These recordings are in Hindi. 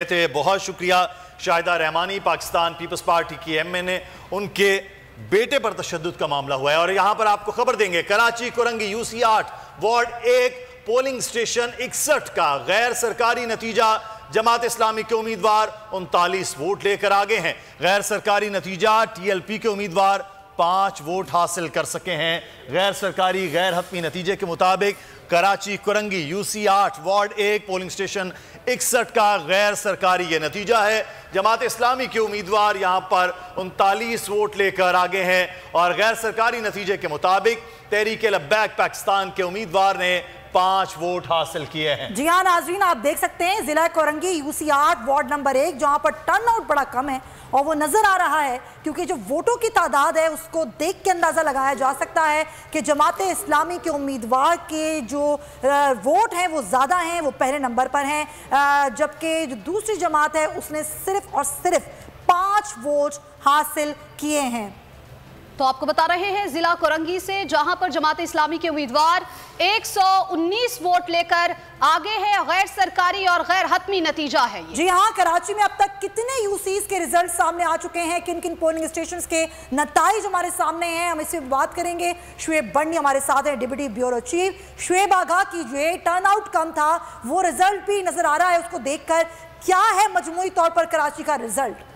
थे। बहुत शुक्रिया शाहिदा रहमानी, पाकिस्तान पीपल्स पार्टी की एमएनए, उनके बेटे पर तशद्दुद का मामला हुआ है। और यहां पर आपको खबर देंगे, Karachi Korangi UC 8 ward 1 polling station 61 का गैर सरकारी नतीजा। जमात इस्लामी के उम्मीदवार 39 वोट लेकर आगे हैं। गैर सरकारी नतीजा, टीएलपी के उम्मीदवार 5 वोट हासिल कर सके हैं। गैर सरकारी गैर हतमी नतीजे के मुताबिक Karachi Korangi UC 8 ward 1 polling station 61 का गैर सरकारी यह नतीजा है। जमात इस्लामी के उम्मीदवार यहां पर 39 वोट लेकर आगे हैं और गैर सरकारी नतीजे के मुताबिक तहरीके लब्बैक पाकिस्तान के उम्मीदवार ने 5 वोट हासिल किए हैं। जी हाँ नाज़रीन, आप देख सकते हैं जिला कोरंगी यूसी 8 वार्ड नंबर 1 जहां पर टर्नआउट बड़ा कम है और वो नजर आ रहा है क्योंकि जो वोटों की तादाद है उसको देख के अंदाजा लगाया जा सकता है कि जमात इस्लामी के उम्मीदवार के जो वोट हैं वो ज़्यादा हैं, वो पहले नंबर पर हैं, जबकि जो दूसरी जमात है उसने सिर्फ और सिर्फ 5 वोट हासिल किए हैं। तो आपको बता रहे हैं जिला कोरंगी से, जहां पर जमात इस्लामी के उम्मीदवार 119 वोट लेकर आगे है। गैर सरकारी और गैर हतमी नतीजा है ये। जी हाँ, कराची में अब तक कितने यूसीज के रिजल्ट सामने आ चुके हैं, किन किन पोलिंग स्टेशंस के नताइज हमारे सामने हैं, हम इससे बात करेंगे। शुएब बंडी हमारे साथ हैं, डिप्टी ब्यूरो चीफ। शुएब, आगाह कीजिए, टर्नआउट कम था, वो रिजल्ट भी नजर आ रहा है, उसको देखकर क्या है मजमूई तौर पर कराची का रिजल्ट?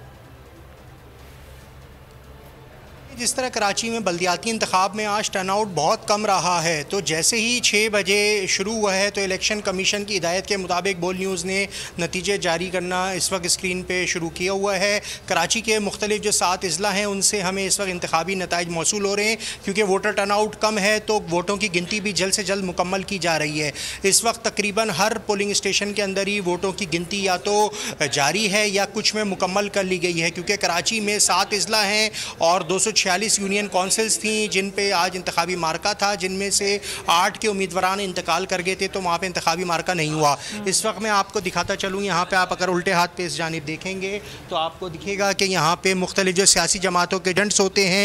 जिस तरह कराची में बल्दियाती इंतखाब में आज टर्नआउट बहुत कम रहा है, तो जैसे ही 6 बजे शुरू हुआ है तो इलेक्शन कमीशन की हिदायत के मुताबिक बोल न्यूज़ ने नतीजे जारी करना इस वक्त स्क्रीन पे शुरू किया हुआ है। कराची के मुख्तलिफ जो 7 अजला हैं उनसे हमें इस वक्त इंतखाबी नताइज मौसूल हो रहे हैं। क्योंकि वोटर टर्नआउट कम है तो वोटों की गिनती भी जल्द से जल्द मुकम्मल की जा रही है। इस वक्त तकरीबन हर पोलिंग स्टेशन के अंदर ही वोटों की गिनती या तो जारी है या कुछ में मुकम्मल कर ली गई है। क्योंकि कराची में 7 अजला हैं और 246 यूनियन काउंसिल्स थी जिन पे आज इंतखाबी मार्का था, जिनमें से 8 के उम्मीदवारान इंतकाल कर गए थे, तो वहाँ पे इंतखाबी मार्का नहीं हुआ। इस वक्त मैं आपको दिखाता चलूँ, यहाँ पे आप अगर उल्टे हाथ पे इस जानिब देखेंगे तो आपको दिखेगा कि यहाँ पे मुख्तलिफ जो सियासी जमातों के एजेंट्स होते हैं